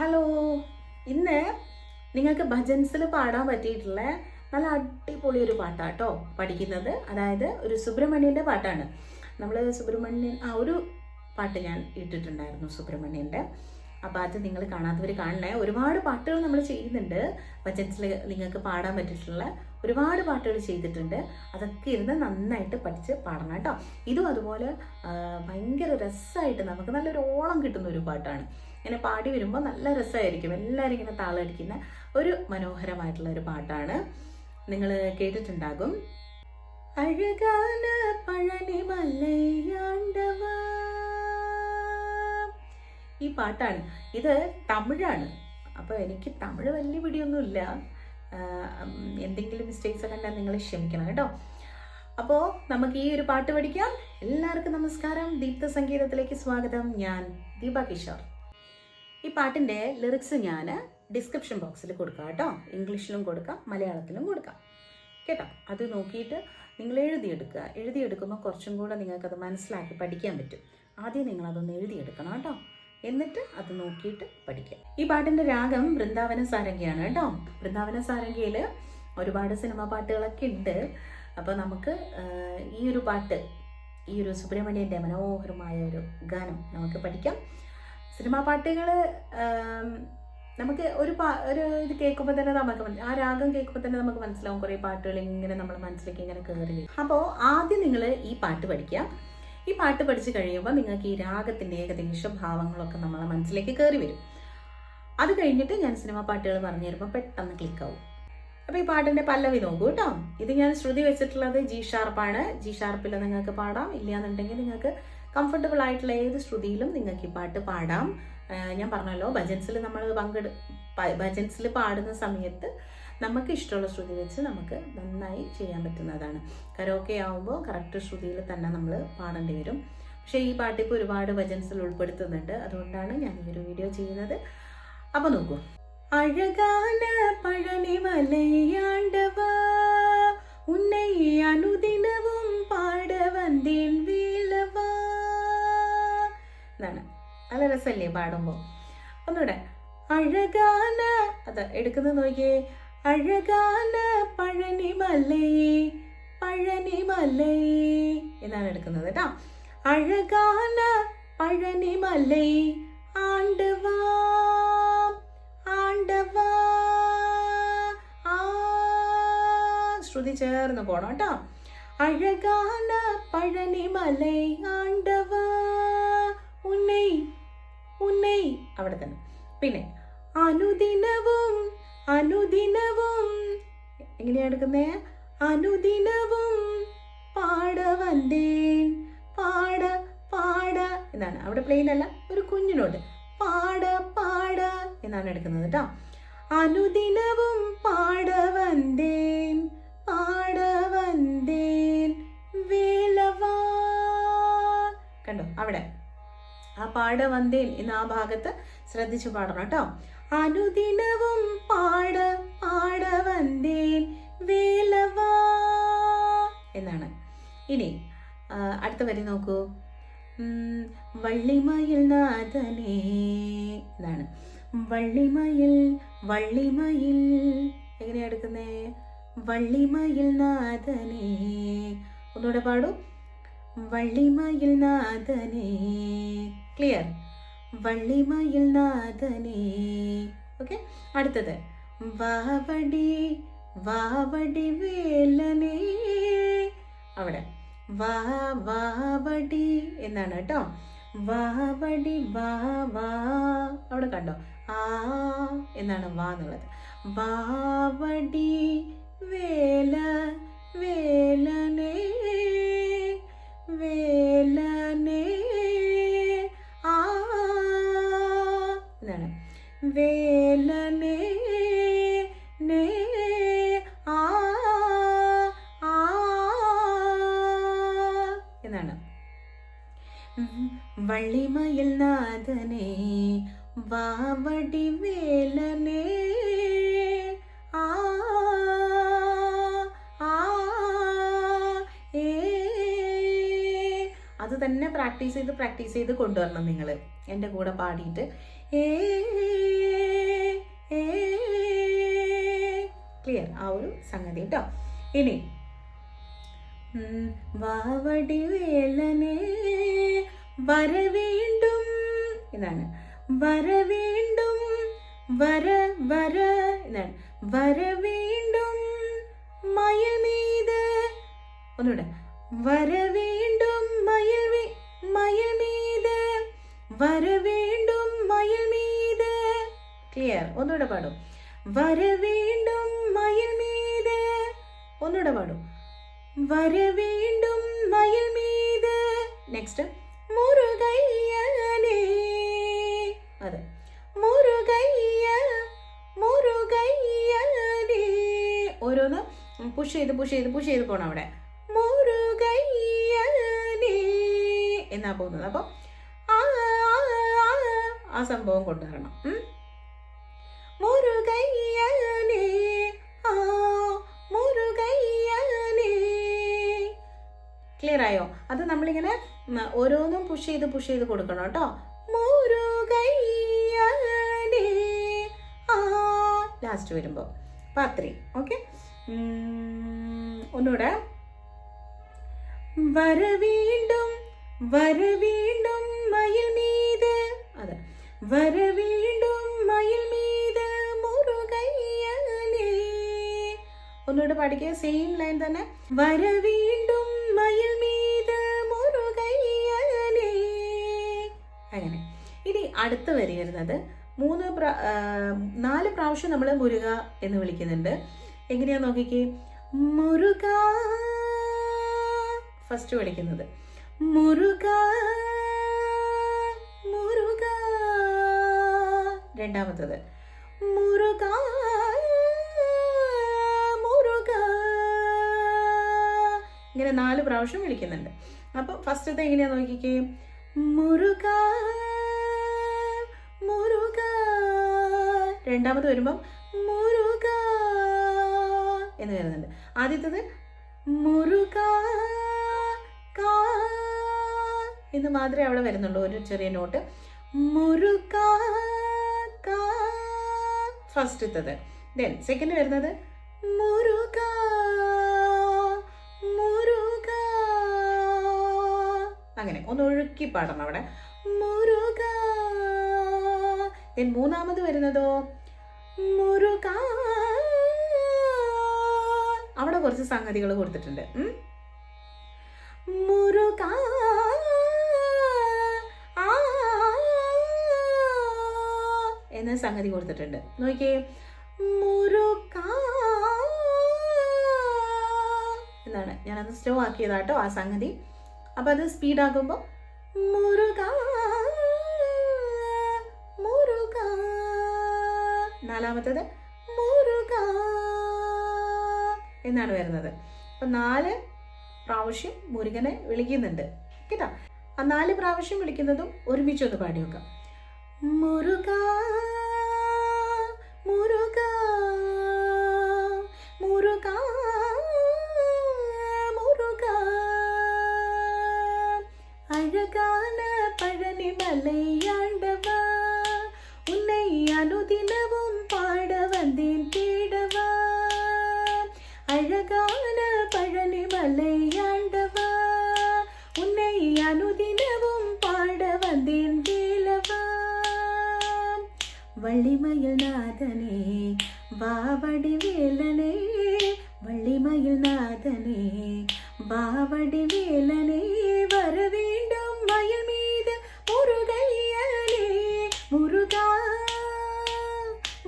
Hello, ഇന്ന് നിങ്ങൾക്ക് ഭജൻസിൽ പാടാൻ പറ്റിയിട്ടുള്ള നല്ല അടിപൊളി ഒരു പാട്ടാട്ടോ പഠിക്കുന്നത്. അതായത് ഒരു സുബ്രഹ്മണ്യൻ്റെ പാട്ടാണ്. നമ്മൾ സുബ്രഹ്മണ്യൻ ഒരു പാട്ട് ഞാൻ ഇട്ടിട്ടുണ്ടായിരുന്നു സുബ്രഹ്മണ്യൻ്റെ. അപ്പോൾ അത് നിങ്ങൾ കാണാത്തവർ കാണണേ. ഒരുപാട് പാട്ടുകൾ നമ്മൾ ചെയ്യുന്നുണ്ട് ഭജൻസിൽ. നിങ്ങൾക്ക് പാടാൻ പറ്റിയിട്ടുള്ള ഒരുപാട് പാട്ടുകൾ ചെയ്തിട്ടുണ്ട്. അതൊക്കെ ഇരുന്ന് നന്നായിട്ട് പഠിച്ച് പാടണം കേട്ടോ. ഇതും അതുപോലെ ഭയങ്കര രസമായിട്ട് നമുക്ക് നല്ലൊരു ഓളം കിട്ടുന്ന ഒരു പാട്ടാണ്. ഇങ്ങനെ പാടി വരുമ്പോൾ നല്ല രസമായിരിക്കും. എല്ലാവരും ഇങ്ങനെ താളടിക്കുന്ന ഒരു മനോഹരമായിട്ടുള്ള ഒരു പാട്ടാണ്. നിങ്ങൾ കേട്ടിട്ടുണ്ടാകും. അഴകാന പഴനി മലയാണ്ടവ, ഈ പാട്ടാണ്. ഇത് തമിഴാണ്. അപ്പോൾ എനിക്ക് തമിഴ് വലിയ പിടിയൊന്നുമില്ല. എന്തെങ്കിലും മിസ്റ്റേക്സ് ഒക്കെ ഉണ്ടെങ്കിൽ നിങ്ങൾ ക്ഷമിക്കണം കേട്ടോ. അപ്പോൾ നമുക്ക് ഈ ഒരു പാട്ട് പഠിക്കാം. എല്ലാവർക്കും നമസ്കാരം. ദീപ്ത സംഗീതത്തിലേക്ക് സ്വാഗതം. ഞാൻ ദീപ കിഷോർ. ഈ പാട്ടിൻ്റെ ലിറിക്സ് ഞാൻ ഡിസ്ക്രിപ്ഷൻ ബോക്സിൽ കൊടുക്കാം കേട്ടോ. ഇംഗ്ലീഷിലും കൊടുക്കാം, മലയാളത്തിലും കൊടുക്കാം കേട്ടോ. അത് നോക്കിയിട്ട് നിങ്ങൾ എഴുതിയെടുക്കുക. എഴുതിയെടുക്കുമ്പോൾ കുറച്ചും കൂടെ നിങ്ങൾക്കത് മനസ്സിലാക്കി പഠിക്കാൻ പറ്റും. ആദ്യം നിങ്ങളതൊന്ന് എഴുതിയെടുക്കണം കേട്ടോ. എന്നിട്ട് അത് നോക്കിയിട്ട് പഠിക്കുക. ഈ പാട്ടിൻ്റെ രാഗം വൃന്ദാവന സാരംഗിയാണ് കേട്ടോ. വൃന്ദാവന സാരംഗിയിൽ ഒരുപാട് സിനിമാ പാട്ടുകളൊക്കെ ഉണ്ട്. അപ്പോൾ നമുക്ക് ഈ ഒരു പാട്ട്, ഈ ഒരു സുബ്രഹ്മണ്യൻ്റെ മനോഹരമായ ഒരു ഗാനം നമുക്ക് പഠിക്കാം. സിനിമാ പാട്ടുകൾ നമുക്ക് ഒരു ഇത് കേൾക്കുമ്പോൾ തന്നെ നമുക്ക് ആ രാഗം കേൾക്കുമ്പോൾ തന്നെ നമുക്ക് മനസ്സിലാവും. കുറേ പാട്ടുകൾ ഇങ്ങനെ നമ്മുടെ മനസ്സിലേക്ക് ഇങ്ങനെ കയറി വരും. അപ്പോൾ ആദ്യം നിങ്ങൾ ഈ പാട്ട് പഠിക്കുക. ഈ പാട്ട് പഠിച്ചു കഴിയുമ്പോൾ നിങ്ങൾക്ക് ഈ രാഗത്തിൻ്റെ ഏകദേശ ഭാവങ്ങളൊക്കെ നമ്മളെ മനസ്സിലേക്ക് കയറി വരും. അത് കഴിഞ്ഞിട്ട് ഞാൻ സിനിമാ പാട്ടുകൾ പറഞ്ഞു തരുമ്പോൾ പെട്ടെന്ന് ക്ലിക്കാവും. അപ്പോൾ ഈ പാട്ടിൻ്റെ പല്ലവി നോക്കൂ കേട്ടോ. ഇത് ഞാൻ ശ്രുതി വെച്ചിട്ടുള്ളത് ജി ഷാർപ്പാണ്. ജി ഷാർപ്പിൽ നിങ്ങൾക്ക് പാടാം. ഇല്ലയെന്നുണ്ടെങ്കിൽ നിങ്ങൾക്ക് കംഫർട്ടബിൾ ആയിട്ടുള്ള ഏത് ശ്രുതിയിലും നിങ്ങൾക്ക് ഈ പാട്ട് പാടാം. ഞാൻ പറഞ്ഞല്ലോ, ഭജൻസിൽ നമ്മൾ ഭജൻസിൽ പാടുന്ന സമയത്ത് നമുക്ക് ഇഷ്ടമുള്ള ശ്രുതി വെച്ച് നമുക്ക് നന്നായി ചെയ്യാൻ പറ്റുന്നതാണ്. കരോക്കെ ആവുമ്പോൾ കറക്റ്റ് ശ്രുതിയിൽ തന്നെ നമ്മൾ പാടേണ്ടി വരും. പക്ഷേ ഈ പാട്ടിപ്പോൾ ഒരുപാട് ഭജൻസിൽ ഉൾപ്പെടുത്തുന്നുണ്ട്. അതുകൊണ്ടാണ് ഞാൻ ഈ ഒരു വീഡിയോ ചെയ്യുന്നത്. അപ്പോൾ നോക്കൂ. അഴകാന പഴനി മലയാണ്ടവ, ഉன்னை അനുദിനവും പാട വந்தேன் വേലവാ. എന്നാണ്. നല്ല രസമല്ലേ പാടുമ്പോൾ? ഒന്നുകൂടെ. അഴകാന, അത് എടുക്കുന്നത് നോക്കിയേ. അഴകാന പഴനി മലയേ, പഴനി മലയേ എന്നാണ് എടുക്കുന്നത് കേട്ടോ. അഴകാന പഴനി മലയേ ആണ്ടവാ, ആണ്ടവാ. ശ്രുതി ചേർന്ന് പോണം കേട്ടോ. അഴകാന പഴനി മലൈ ആണ്ടവ, ഉന്നൈ ഉന്നൈ അവിടെ തന്നെ. പിന്നെ അനുദിനവും, അനുദിനവും എങ്ങനെയാ എടുക്കുന്നേ? അനുദിനവും പാട വந்தேன், പാട പാട എന്നാണ്. അവിടെ പ്ലെയിൻ അല്ല, ഒരു കുഞ്ഞിനോട്ട് പാട പാട എന്നാണ് എടുക്കുന്നത് കേട്ടോ. അനുദിനവും പാട വந்தேன், പാട വந்தேன் വേലവാ. കണ്ടോ അവിടെ ആ പാട വந்தேൻ എന്ന ആ ഭാഗത്ത് ശ്രദ്ധിച്ചു പാടണം കേട്ടോ. അനുദിനവും പാട പാട വந்தேൻ വേലവാ എന്നാണ്. ഇനി അടുത്ത വരി നോക്കൂ. വള്ളിമയിൽ നാഥനേ എന്നാണ്. വള്ളിമയിൽ, വള്ളിമയിൽ എങ്ങനെയാ എടുക്കുന്നേ? വള്ളിമയിൽ നാഥനേ. ഒന്നുകൂടെ പാടൂ. വള്ളിമയിൽ നാഥനേ. ക്ലിയർ? വള്ളിമയിൽ നാഥനേ. ഓക്കെ. അടുത്തത് വാവടി, വാവടി വേലനേ. അവിടെ വാവടി എന്നാണ് കേട്ടോ. വാവടി വാ വാ. അവിടെ കണ്ടോ? ആ എന്നാണ് വാ എന്നുള്ളത്. വാവടി വേല വേലനേ, വേലനേ ആ എന്നാണ്. വേലനേ നേ ആ ആ എന്നാണ്. വള്ളിമയിൽ നാഥനേ വാവടി വേലനേ ആ ആ ഏ. അത് തന്നെ പ്രാക്ടീസ് ചെയ്ത് കൊണ്ടുവരണം നിങ്ങൾ എൻ്റെ കൂടെ പാടിയിട്ട്. ഏ ആ ഒരു സംഗതി കേട്ടോ. ഇനി വാവടിവേലനെ വരവേണ്ടും എന്നാണ്. വരവേണ്ടും വര വര എന്നാണ്. വരവേണ്ടും മയിൽ മീത്. ഒന്നുകൂടെ. വരവേണ്ടും മയിൽ മീത്. വരവേണ്ടും മയിൽ മീത്. ക്ലിയർ? ഒന്നുകൂടെ പാടും. വരവേണ്ടും മയിൽ മീത്. ഒന്നുകൂടെ പാടും. വരവേണ്ടും മയിൽ മീത്. നെക്സ്റ്റ് മുരുകയ്യനേ. അതെ, മുരുകയ്യനേ. ഓരോന്ന് പുഷ് ചെയ്ത് പോണം അവിടെ. മുരുകയ്യനേ എന്നാ പോകുന്നത്. അപ്പോൾ ആ സംഭവം കൊണ്ടുവരണം. മുരുകയ്യനേ മുരുകയ്യനേ. ക്ലിയർ ആയോ? അത് നമ്മളിങ്ങനെ ഓരോന്നും പുഷ് ചെയ്ത് കൊടുക്കണം കേട്ടോ. മുരുകയ്യനേ ലാസ്റ്റ് വരുമ്പോൾ പാത്രി. ഓക്കെ, ഒന്നുകൂടെ. വരവീണ്ടും മയിൽ മീത്. അതെ, വരവീണ്ടും മയിൽ മീത് മുരുകയ്യനേ. ഒന്നുകൂടെ പഠിക്കുക, സെയിം ലൈൻ തന്നെ. വരവീണ്ടും മയിൽ മീത് മുരുകയ്യനേ. അങ്ങനെ. ഇനി അടുത്ത് വരുന്നത് 4 പ്രാവശ്യം നമ്മൾ മുരുക എന്ന് വിളിക്കുന്നുണ്ട്. എങ്ങനെയാ നോക്കിക്കേ. മുരുക ഫസ്റ്റ് വിളിക്കുന്നത്. മുരുക മുരുക. രണ്ടാമത്തത് മുരുക മുരുക. ഇങ്ങനെ 4 പ്രാവശ്യം വിളിക്കുന്നുണ്ട്. അപ്പൊ ഫസ്റ്റത്തെ എങ്ങനെയാ നോക്കിക്കേ. മുരുക മുരുക. രണ്ടാമത് വരുമ്പം മുരുക എന്ന് വരുന്നുണ്ട്. ആദ്യത്തത് മുരുക എന്ന് മാത്രമേ അവിടെ വരുന്നുള്ളൂ, ഒരു ചെറിയ നോട്ട്. മുരുക ഫസ്റ്റത്തത്. ദെൻ സെക്കൻഡ് വരുന്നത് മുരുക മുരുക. അങ്ങനെ ഒന്ന് ഒഴുക്കി പാടണം അവിടെ. മുരുക. ദെൻ മൂന്നാമത് വരുന്നതോ മുരുക. അവിടെ കുറച്ച് സംഗതികൾ കൊടുത്തിട്ടുണ്ട്. മുരുക എന്ന സംഗതി കൊടുത്തിട്ടുണ്ട്. നോക്കിയേ. മുരുക എന്നാണ്. ഞാനത് സ്ലോ ആക്കിയതാട്ടോ ആ സംഗതി. അപ്പം അത് സ്പീഡാക്കുമ്പോൾ മുരുക മുരുക. നാലാമത്തത് മുരുക എന്നാണ് വരുന്നത്. അപ്പം 4 പ്രാവശ്യം മുരുകനെ വിളിക്കുന്നുണ്ട് കേട്ടോ. ആ 4 പ്രാവശ്യം വിളിക്കുന്നതും ഒരുമിച്ചൊന്ന് പാടി വെക്കാം. മുരുക മുരുക മുരുക മുരുക. അഴകാന പഴനിമലയാണ്ടവா உன்னை அனுதினமும் பாட வந்தேன் தேடவா. அழகான பழனிமலையாண்டவா உன்னை அனுதினமும் பாட வந்தேன் வேலவா. வள்ளிமயில் நாதனே வாவடி வேலனே. வள்ளிமயில் நாதனே வாவடி வேலனே. வர வேண்டும் மயில் மீது முருகையனே. முருகா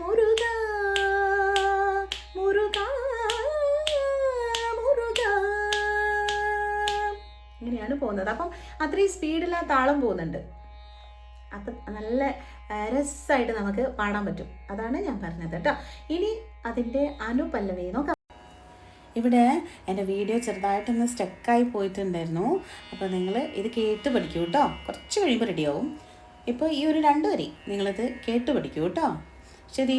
முருகா മുരുകാ മുരുകാ. ഇങ്ങനെയാണ് പോകുന്നത്. അപ്പം അത്രയും സ്പീഡിൽ ആ താളം പോകുന്നുണ്ട്. അത് നല്ല രസമായിട്ട് നമുക്ക് പാടാൻ പറ്റും. അതാണ് ഞാൻ പറഞ്ഞത് കേട്ടോ. ഇനി അതിൻ്റെ അനുപല്ലവി നോക്കാം. ഇവിടെ എൻ്റെ വീഡിയോ ചെറുതായിട്ടൊന്ന് സ്റ്റക്കായി പോയിട്ടുണ്ടായിരുന്നു. അപ്പോൾ നിങ്ങൾ ഇത് കേട്ട് പഠിക്കൂ കേട്ടോ. കുറച്ച് കഴിയുമ്പോൾ റെഡിയാവും. ഇപ്പോൾ ഈ ഒരു 2 വരി നിങ്ങളിത് കേട്ട് പഠിക്കൂ കേട്ടോ. ശരി.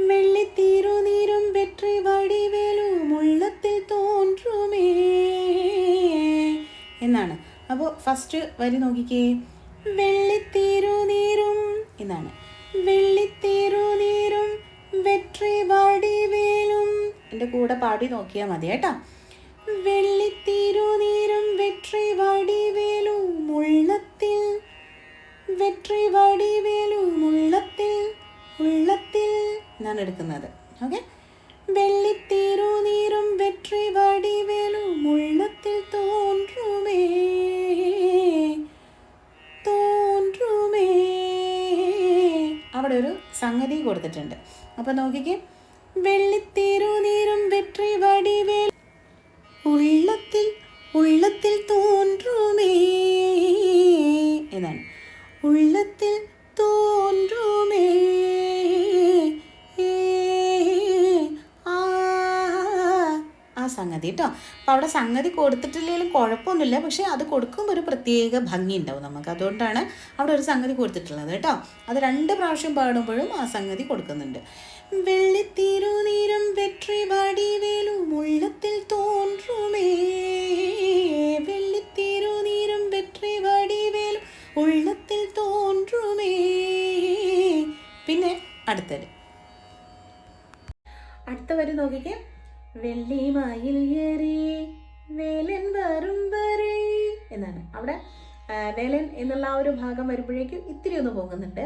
വെള്ളിത്തീരുനീരും വെற்றி വടിവേലും ഉള്ളത്തിൽ തോன்றுമേ എന്നാണ്. അപ്പോൾ ഫസ്റ്റ് വരി നോക്കിക്കേ. വെള്ളിത്തീരുനീരും എന്നാണ്. വെള്ളിത്തീരുനീരും വെற்றி കൂടെ പാടി നോക്കിയാൽ മതി കേട്ടോ. വെള്ളിത്തിരുനീരും വെട്രി വടിവേലും ഉള്ളത്തിൽ, വെട്രി വടിവേലും ഉള്ളത്തിൽ, ഉള്ളത്തിൽ എന്നാണ് എടുക്കുന്നത്. ഓക്കെ, വെള്ളിത്തിരുനീരും വെട്രി വടിവേലും ഉള്ളത്തിൽ തോன்றுமே, തോன்றுமே. അവിടെ ഒരു സംഗതി കൊടുത്തിട്ടുണ്ട്. അപ്പോൾ നോക്കിക്കേ, വെള്ളിത്തിരുനീരും വെട്രി വടിവേലും ഉള്ളത്തിൽ, ഉള്ളത്തിൽ തോன்றுமே എന്നാണ്. ഉള്ളത്തിൽ തോன்றுமே. ആ സംഗതി കേട്ടോ. അപ്പോൾ അവിടെ സംഗതി കൊടുത്തിട്ടില്ലെങ്കിലും കുഴപ്പമൊന്നുമില്ല, പക്ഷേ അത് കൊടുക്കുമ്പോൾ ഒരു പ്രത്യേക ഭംഗി ഉണ്ടാവും നമുക്ക്. അതുകൊണ്ടാണ് അവിടെ ഒരു സംഗതി കൊടുത്തിട്ടുള്ളത് കേട്ടോ. അത് 2 പ്രാവശ്യം പാടുമ്പോഴും ആ സംഗതി കൊടുക്കുന്നുണ്ട്. വെള്ളിത്തിരുനീരും വെട്രി വടിവേലും ഉള്ളത്തിൽ തോன்றுமே, വെള്ളിത്തിരുനീരും വെട്രി വടിവേലും ഉള്ളത്തിൽ തോன்றுமே. പിന്നെ അടുത്ത വരി നോക്കിക്കേ, വെള്ളിമയിൽ ഏറി വേലൻ വരും വരെ എന്നാണ്. അവിടെ വേലൻ എന്നുള്ള ആ ഒരു ഭാഗം വരുമ്പോഴേക്കും ഇത്തിരി ഒന്ന് പോകുന്നുണ്ട്.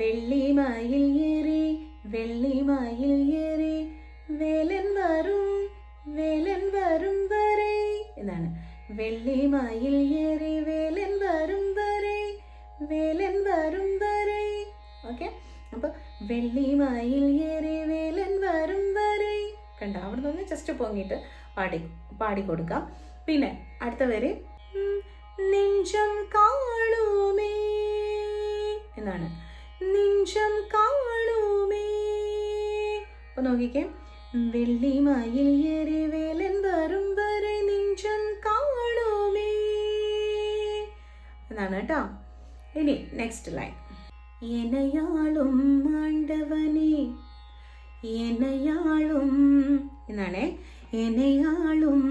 വെള്ളിമയിൽ ഏറി, വെള്ളിമയിൽ ഏറി വേലൻ വരും, വേലൻ വരും വരെ എന്നാണ്. വെള്ളിമയിൽ ഏറി വേലൻ വരും വരെ, വേലൻ വരും വരെ. ഓക്കെ, അപ്പോൾ വെള്ളിമയിൽ ഏറി വേലൻ വരും വരെ കണ്ട. അവിടെ നിന്ന് ജസ്റ്റ് പൊങ്ങിയിട്ട് പാടി കൊടുക്കാം. പിന്നെ അടുത്ത വരെ നെഞ്ചം കാണുമേ എന്നാണ്. നെഞ്ചം കാണുമേ. അപ്പോൾ നോക്കിക്കേ, വെള്ളിമയിൽ ഏറി വേലൻ വരും വരെ നെഞ്ചം കാണുമേ എന്നാണ് കേട്ടോ. ഇനി നെക്സ്റ്റ് ലൈൻ, എനയാളും ആണ്ടവനേ, എനയാളും എന്നാണ്. എനയാളും,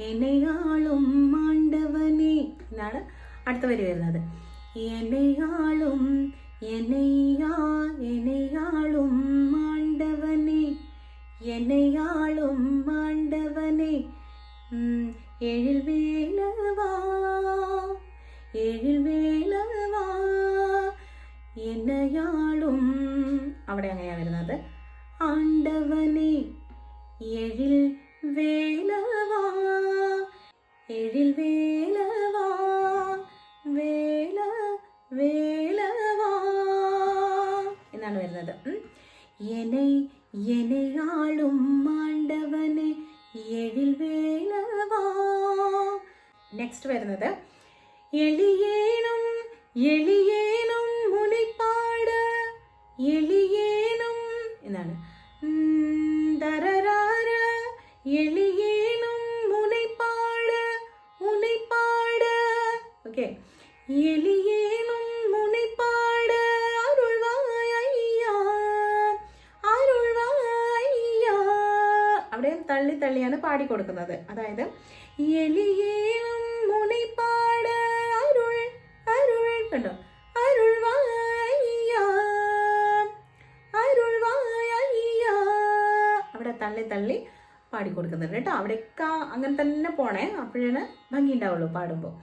എനയാളും ആണ്ടവനേ എന്നാണ് അടുത്ത വരി വരുന്നത്. എനയാളും, എനയാളും ആണ്ടവനേ, എനയാളും ആണ്ടവനേ. എഴിൽ വേലവാ, എഴിൽ വേലവാ എനയാളും. അവിടെ അങ്ങനെയാണ് വരുന്നത്. ആണ്ടവനേ എഴിൽ വേലവാ, എഴിൽ വേലവാ, വേല വേലവാ എന്നാണ് വരുന്നത്. എനയാളും ആണ്ടവനേ എഴിൽ വേലവാ. നെക്സ്റ്റ് വരുന്നത്, എളിയേനും, എളിയേനും മുനിപ്പാട്, എളിയേനും എന്നാണ്. ദരരാര എളിയേനും മുനിപ്പാട്, മുനിപ്പാട്. ഓക്കെ, എളിയേനും മുനിപ്പാട് അരുൾവായ്യാ, അരുൾവായ്യാ. അവിടെ തള്ളി തള്ളിയാണ് പാടി കൊടുക്കുന്നത്. അതായത് എളിയേനും മുനിപ്പാട് അരുൾ, അരുൾ കണ്ടോ, അരുൾവായ്യാ, അരുൾവായ്യാ. അവിടെ തള്ളി തള്ളി പാടി കൊടുക്കുന്നുണ്ട് കേട്ടോ. അവിടെയൊക്കെ അങ്ങനെ തന്നെ പോണേ, അപ്പോഴാണ് ഭംഗി ഉണ്ടാവുള്ളൂ പാടുമ്പോൾ.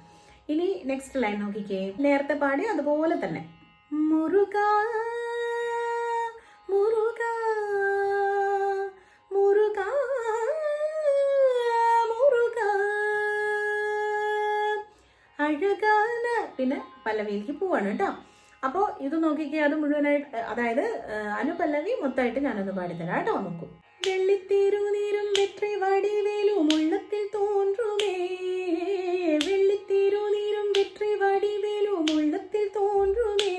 ഇനി നെക്സ്റ്റ് ലൈൻ നോക്കിക്കേ, നേരത്തെ പാടി അതുപോലെ തന്നെ. മുരുക, മുരുക, മുരുക, മുരുക അഴകാന. പിന്നെ പല്ലവിയിലേക്ക് പോവാണ് കേട്ടോ. അപ്പോൾ ഇത് നോക്കിക്കേ, അത് മുഴുവനായിട്ട്, അതായത് അനുപല്ലവി മൊത്തമായിട്ട് ഞാനൊന്ന് പാടിത്തരാം കേട്ടോ. നോക്കൂ. വെള്ളിത്തിരുനീരും വെട്രി വടിവേലും ഉള്ളത്തിൽ തോன்றுமே, വെള്ളിത്തിരുനീരും വെട്രി വടിവേലും ഉള്ളത്തിൽ തോன்றுமே.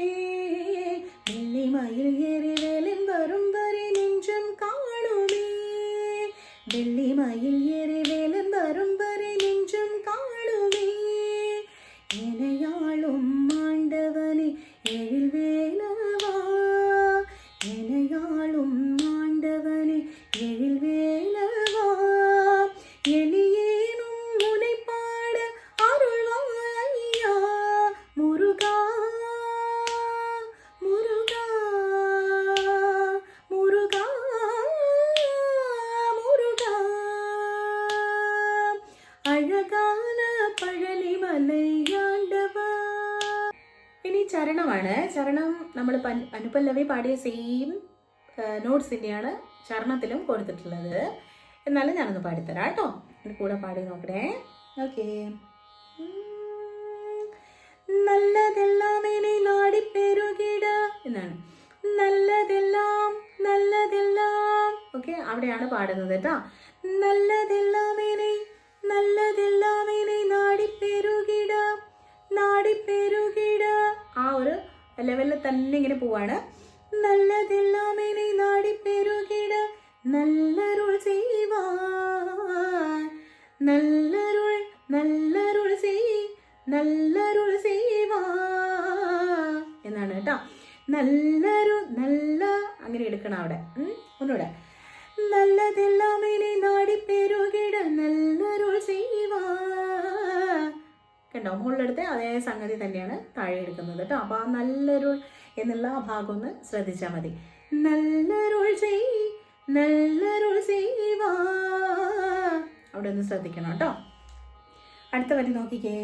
വെള്ളിമയിൽ ഏറി വേലൻ വരും വരെ നെഞ്ചം കാണുമേ, വെള്ളിമയിൽ ഏറി വേലൻ വരും വരെ നെഞ്ചം കാണുമേ. എനയാളും ആണ്ടവനേ എഴിൽ വേലവാ, എനയാളും ആണ്ടവനേ എഴിൽ വേലവാ. എളിയേനും മുനിപ്പാട് അരുൾവായ്യാ, മുരുക, ചരണമാണ്. ചരണം നമ്മൾ അനുപല്ലവി പാടിയ സെയിം നോട്ട്സ് തന്നെയാണ് ചരണത്തിലും കൊടുത്തിട്ടുള്ളത്. എന്നാലും ഞാനൊന്ന് പാടിത്തരാം കേട്ടോ. എൻ്റെ കൂടെ പാടി നോക്കണേ. ഓക്കെ. നല്ലതെല്ലാം ഇനി നാടിപ്പെരുകിട എന്നാണ്. നല്ലതെല്ലാം നല്ലതെല്ലാം. ഓക്കെ, അവിടെയാണ് പാടുന്നത് കേട്ടോ. നല്ലതെല്ലാം ഇനി നാടിപ്പെരുകിട നാടിപ്പെരുകിട. ആ ഒരു ലെവലിൽ തന്നെ ഇങ്ങനെ പോവാണ്. നല്ലതെല്ലാം ഇനി നാടിപ്പെരുകിട നല്ലരുൾ ചെയ്യുവാൻ നല്ലരുൾ നല്ലരുൾ ചെയ്യുവാ എന്നാണ് കേട്ടോ. നല്ലൊരു നല്ല അങ്ങനെ എടുക്കണം അവിടെ. ഒന്നുകൂടെ. നല്ലതെല്ലാം ഇനി നാടിപ്പെരുകിട നല്ലരുൾ ചെയ്യുവാ. കണ്ടോ, മുകളിലെടുത്ത് അതേ സംഗതി തന്നെയാണ് താഴെ എടുക്കുന്നത് കേട്ടോ. അപ്പോൾ ആ നല്ലരുൾ എന്നുള്ള ആ ഭാഗം ഒന്ന് ശ്രദ്ധിച്ചാൽ മതി. നല്ലരുൾ ചെയ്യുവാ അവിടെ ഒന്ന് ശ്രദ്ധിക്കണം കേട്ടോ. അടുത്ത വരി നോക്കിക്കേ.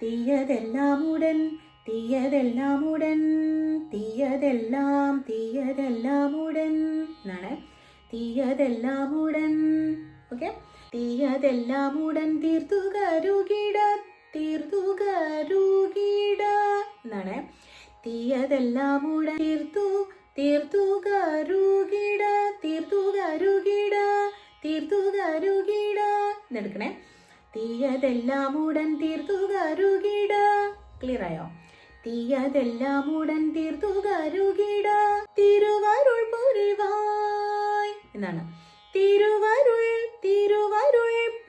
തീയതെല്ലാമുടൻ തീയതെല്ലാമുടൻ എന്നാണ്. തീയതെല്ലാമുടൻ. ഓക്കെ. തീയതെല്ലാമുടൻ തീർത്തുകരുകിട എന്നാണ്. തീയതെല്ലാമുടൻ തീർത്തുകരുകിട എന്നെടുക്കണേ. തീയതെല്ലാമുടൻ തീർത്തുകരുകിട. ക്ലിയർ ആയോ? തീയതെല്ലാമുടൻ തീർത്തുകരുകിട തിരുവരുൾ പുരിവായ് എന്നാണ്. തിരുവരുൾ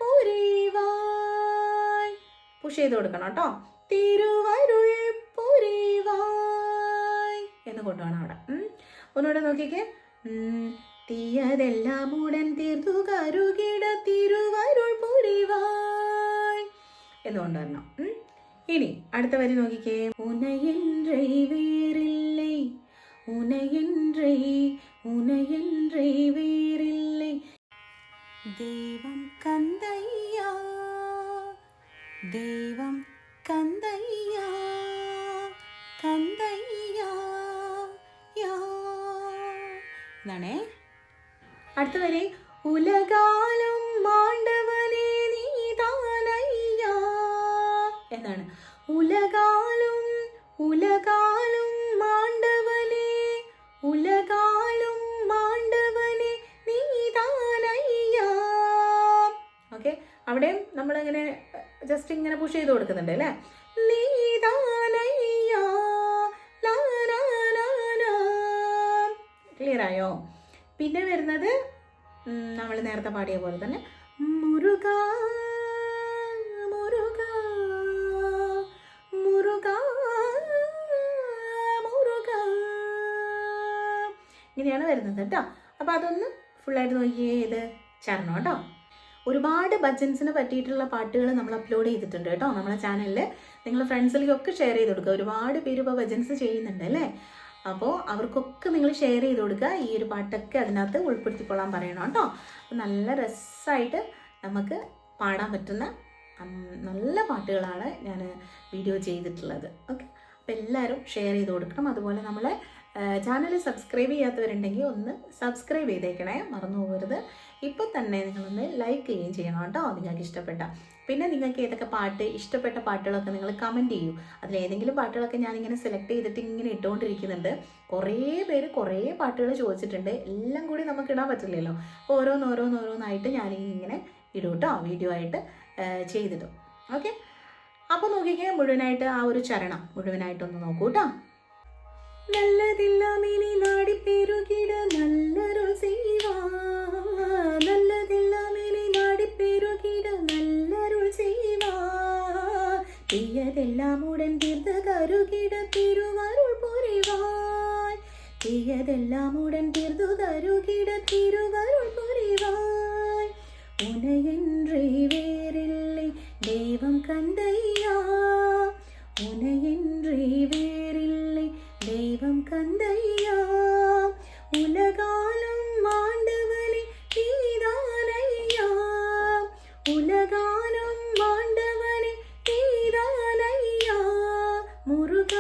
പുരിവായ്. പുഷ് ചെയ്ത് കൊടുക്കണം കേട്ടോ. തിരുവരുൾ പുരിവായ് എന്ന് കൊണ്ടുപോകണം അവിടെ. ഒന്നുകൂടെ നോക്കിക്കേ. തീയതെല്ലാമുടൻ തീർത്തുകരുകിട തിരുവരുൾ പുരിവായ് എന്ന് കൊണ്ടുവരണം. ഇനി അടുത്ത വരി നോക്കിക്കേ. ഉനയെன்றே വേറിல்லை ഉനയെன்றே വേറിல்லை ദൈവം കന്ദയ്യാ എന്നാണേ. അടുത്ത വരി. ഉലകാലും മാണ്ടവനേ നീതാനയ്യാ എന്നാണ്. ഉലകാലും മാണ്ടവനേ നീതാനയ്യാ. ഓക്കെ, അവിടെയും നമ്മളിങ്ങനെ ജസ്റ്റ് ഇങ്ങനെ പുഷ് ചെയ്ത് കൊടുക്കുന്നുണ്ട് അല്ലേ. നീതാനയ്യാ. ക്ലിയർ ആയോ? പിന്നെ വരുന്നത് നമ്മൾ നേരത്തെ പാടിയ പോലെ തന്നെ മുരുക മുരുക മുരുക മുരുക ഇങ്ങനെയാണ് വരുന്നത് കേട്ടോ. അപ്പോൾ അതൊന്ന് ഫുള്ളായിട്ട് നോക്കിയേ. ഇത് ചരണം കേട്ടോ. ഒരുപാട് ഭജൻസിനെ പറ്റിയിട്ടുള്ള പാട്ടുകൾ നമ്മൾ അപ്ലോഡ് ചെയ്തിട്ടുണ്ട് കേട്ടോ നമ്മളെ ചാനലിൽ. നിങ്ങൾ ഫ്രണ്ട്സിലേക്കൊക്കെ ഷെയർ ചെയ്ത് കൊടുക്കുക. ഒരുപാട് പേര് ഇപ്പോൾ ഭജൻസ് ചെയ്യുന്നുണ്ട് അല്ലേ. അപ്പോൾ അവർക്കൊക്കെ നിങ്ങൾ ഷെയർ ചെയ്ത് കൊടുക്കുക. ഈ ഒരു പാട്ടൊക്കെ അതിനകത്ത് ഉൾപ്പെടുത്തിക്കൊള്ളാൻ പറയണം കേട്ടോ. അപ്പോൾ നല്ല രസമായിട്ട് നമുക്ക് പാടാൻ പറ്റുന്ന നല്ല പാട്ടുകളാണ് ഞാൻ വീഡിയോ ചെയ്തിട്ടുള്ളത്. ഓക്കെ, അപ്പോൾ എല്ലാവരും ഷെയർ ചെയ്ത് കൊടുക്കണം. അതുപോലെ നമ്മളെ ചാനൽ സബ്സ്ക്രൈബ് ചെയ്യാത്തവരുണ്ടെങ്കിൽ ഒന്ന് സബ്സ്ക്രൈബ് ചെയ്തേക്കണേ, മറന്നു പോകരുത്. ഇപ്പോൾ തന്നെ നിങ്ങളൊന്ന് ലൈക്ക് ചെയ്യുകയും ചെയ്യണം കേട്ടോ നിങ്ങൾക്ക് ഇഷ്ടപ്പെട്ട. പിന്നെ നിങ്ങൾക്ക് ഏതൊക്കെ ഇഷ്ടപ്പെട്ട പാട്ടുകളൊക്കെ നിങ്ങൾ കമൻറ്റ് ചെയ്യൂ. അതിലേതെങ്കിലും പാട്ടുകളൊക്കെ ഞാനിങ്ങനെ സെലക്ട് ചെയ്തിട്ട് ഇങ്ങനെ ഇട്ടുകൊണ്ടിരിക്കുന്നുണ്ട്. കുറേ പേര് കുറേ പാട്ടുകൾ ചോദിച്ചിട്ടുണ്ട്. എല്ലാം കൂടി നമുക്ക് ഇടാൻ പറ്റില്ലല്ലോ. അപ്പോൾ ഓരോന്നോരോന്നായിട്ട് ഞാനിങ്ങനെ ഇടും കേട്ടോ, വീഡിയോ ആയിട്ട് ചെയ്തിടും. ഓക്കെ, അപ്പോൾ നോക്കിക്കേ മുഴുവനായിട്ട് ആ ഒരു ചരണം മുഴുവനായിട്ടൊന്ന് നോക്കൂ കേട്ടോ. നല്ലതെല്ലാം ഇനി നാടിപ്പെരുകിട നല്ലരുൾ ചെയ്യുവാ നല്ലതെല്ലാം ഇനി നാടിപ്പെരുകിട നല്ലരുൾ ചെയ്യുവാ തീയതെല്ലാം ഉടൻ തീർത്തുകരുകിട തിരുവരുൾ പുരിവായ് തീയതെല്ലാം ഉടൻ തീർത്തുകരുകിട തിരുവരുൾ പുരിവായ് ഉനയെன்றே വേറിல்லை தெய்வம் கந்தையா உனயென்றே வேறில்லை தெய்வம் கந்தையா உலகாலும் ஆண்டவனே நீதானையா உலகாலும் ஆண்டவனே நீதானையா முருகா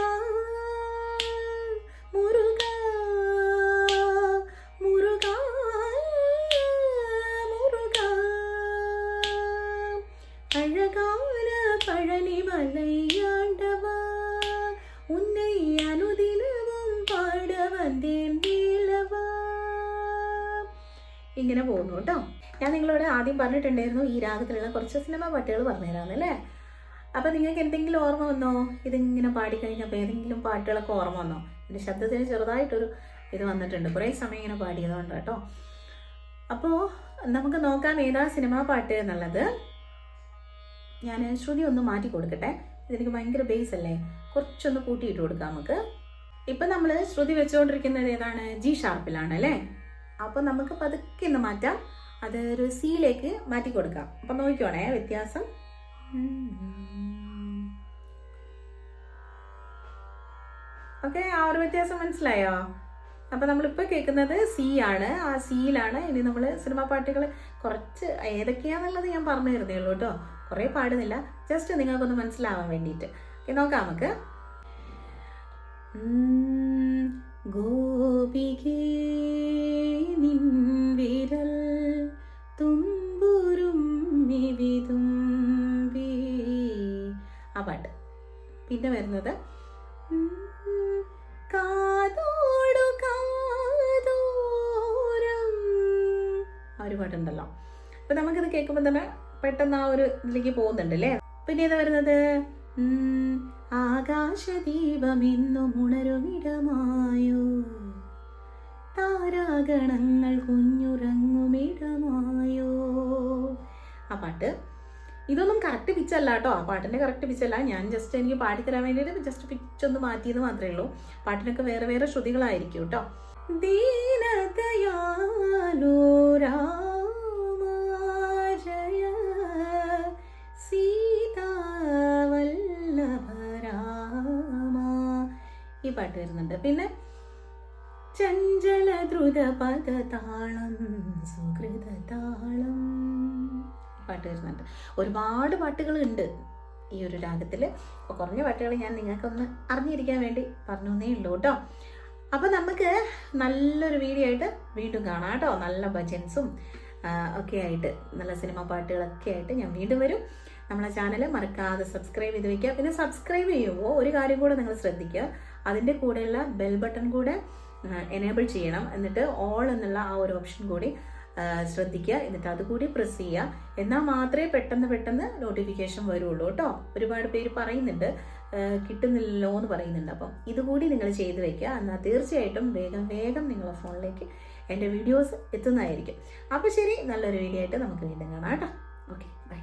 ഇങ്ങനെ പോകുന്നു കേട്ടോ. ഞാൻ നിങ്ങളോട് ആദ്യം പറഞ്ഞിട്ടുണ്ടായിരുന്നു ഈ രാഗത്തിലുള്ള കുറച്ച് സിനിമ പാട്ടുകൾ പറഞ്ഞുതരാമെന്നല്ലേ. അപ്പം നിങ്ങൾക്ക് എന്തെങ്കിലും ഓർമ്മ വന്നോ? ഇതിങ്ങനെ പാടിക്കഴിഞ്ഞപ്പോൾ ഏതെങ്കിലും പാട്ടുകളൊക്കെ ഓർമ്മ വന്നോ? എൻ്റെ ശബ്ദത്തിന് ചെറുതായിട്ടൊരു ഇത് വന്നിട്ടുണ്ട്, കുറേ സമയം ഇങ്ങനെ പാടിയതുകൊണ്ട് കേട്ടോ. അപ്പോൾ നമുക്ക് നോക്കാം ഏതാ സിനിമാ പാട്ട് എന്നുള്ളത്. ഞാൻ ശ്രുതി ഒന്ന് മാറ്റി കൊടുക്കട്ടെ, ഇതെനിക്ക് ഭയങ്കര ബേസ് അല്ലേ, കുറച്ചൊന്ന് കൂട്ടിയിട്ട് കൊടുക്കാം നമുക്ക്. ഇപ്പം നമ്മൾ ശ്രുതി വെച്ചുകൊണ്ടിരിക്കുന്നത് ഏതാണ്? ജി ഷാർപ്പിലാണ് അല്ലേ. അപ്പം നമുക്ക് പതുക്കെ ഒന്ന് മാറ്റാം, അത് ഒരു സിയിലേക്ക് മാറ്റി കൊടുക്കാം. അപ്പം നോക്കിക്കോണേ വ്യത്യാസം. ഓക്കെ, ആ ഒരു വ്യത്യാസം മനസ്സിലായോ? അപ്പം നമ്മളിപ്പോൾ കേൾക്കുന്നത് സി ആണ്, ആ സിയിലാണ്. ഇനി നമ്മൾ സിനിമാ പാട്ടുകൾ കുറച്ച് ഏതൊക്കെയാണെന്നുള്ളത് ഞാൻ പറഞ്ഞു തരുന്നേ ഉള്ളൂ കേട്ടോ, കുറേ പാടുന്നില്ല, ജസ്റ്റ് നിങ്ങൾക്കൊന്ന് മനസ്സിലാവാൻ വേണ്ടിയിട്ട്. ഓക്കെ, നോക്കാം നമുക്ക്. ഗോപികേ നിൻ വിരൽ തുമ്പുരും വിതുമ്പി, ആ പാട്ട്. പിന്നെ വരുന്നത് കാതോടു കാതോരം, ആ ഒരു പാട്ടുണ്ടല്ലോ. അപ്പൊ നമുക്കിത് കേൾക്കുമ്പോൾ തന്നെ പെട്ടെന്ന് ആ ഒരു ഇതിലേക്ക് പോകുന്നുണ്ട് അല്ലേ. പിന്നെ ഇത് വരുന്നത് ആകാശദീപമെന്നും ഉണരുമിടമായോ, താരാഗണങ്ങൾ കുഞ്ഞുറങ്ങുമിടമായോ, ആ പാട്ട്. ഇതൊന്നും കറക്റ്റ് പിച്ചല്ല കേട്ടോ, ആ പാട്ടിൻ്റെ കറക്റ്റ് പിച്ചല്ല. ഞാൻ ജസ്റ്റ് എനിക്ക് പാടിത്തരാൻ വേണ്ടിയിട്ട് ജസ്റ്റ് പിച്ചൊന്ന് മാറ്റിയെന്ന് മാത്രമേ ഉള്ളൂ. പാട്ടിനൊക്കെ വേറെ വേറെ ശ്രുതികളായിരിക്കും കേട്ടോ. ദീനദയാലോ രാമജയ സീതാവല്ലഭരാമ, ഈ പാട്ട് വരുന്നുണ്ട്. പിന്നെ ചഞ്ചല ദ്രുത പദതാളം സുഹൃത താളം, പാട്ട് വരുന്നുണ്ട്. ഒരുപാട് പാട്ടുകളുണ്ട് ഈ ഒരു രാഗത്തിൽ. അപ്പോൾ കുറഞ്ഞ പാട്ടുകൾ ഞാൻ നിങ്ങൾക്കൊന്ന് അറിഞ്ഞിരിക്കാൻ വേണ്ടി പറഞ്ഞു എന്നേ ഉള്ളൂ കേട്ടോ. അപ്പോൾ നമുക്ക് നല്ലൊരു വീഡിയോ ആയിട്ട് വീണ്ടും കാണാം കേട്ടോ. നല്ല ഭജൻസും ഒക്കെ ആയിട്ട്, നല്ല സിനിമ പാട്ടുകളൊക്കെ ആയിട്ട് ഞാൻ വീണ്ടും വരും. നമ്മളെ ചാനൽ മറക്കാതെ സബ്സ്ക്രൈബ് ചെയ്ത് വയ്ക്കുക. പിന്നെ സബ്സ്ക്രൈബ് ചെയ്യുമ്പോൾ ഒരു കാര്യം കൂടെ നിങ്ങൾ ശ്രദ്ധിക്കുക, അതിൻ്റെ കൂടെയുള്ള ബെൽ ബട്ടൺ കൂടെ എനേബിൾ ചെയ്യണം. എന്നിട്ട് ഓൾ എന്നുള്ള ആ ഒരു ഓപ്ഷൻ കൂടി ശ്രദ്ധിക്കുക. എന്നിട്ട് അതുകൂടി പ്രസ് ചെയ്യുക, എന്നാൽ മാത്രമേ പെട്ടെന്ന് നോട്ടിഫിക്കേഷൻ വരുള്ളൂ കേട്ടോ. ഒരുപാട് പേര് പറയുന്നുണ്ട് കിട്ടുന്നില്ലല്ലോ എന്ന് പറയുന്നുണ്ട്. അപ്പം ഇതുകൂടി നിങ്ങൾ ചെയ്ത് വെക്കുക, എന്നാൽ തീർച്ചയായിട്ടും വേഗം നിങ്ങളുടെ ഫോണിലേക്ക് എൻ്റെ വീഡിയോസ് എത്തുന്നതായിരിക്കും. അപ്പോൾ ശരി, നല്ലൊരു വീഡിയോ ആയിട്ട് നമുക്ക് വീണ്ടും കാണാം കേട്ടോ. Okay, by.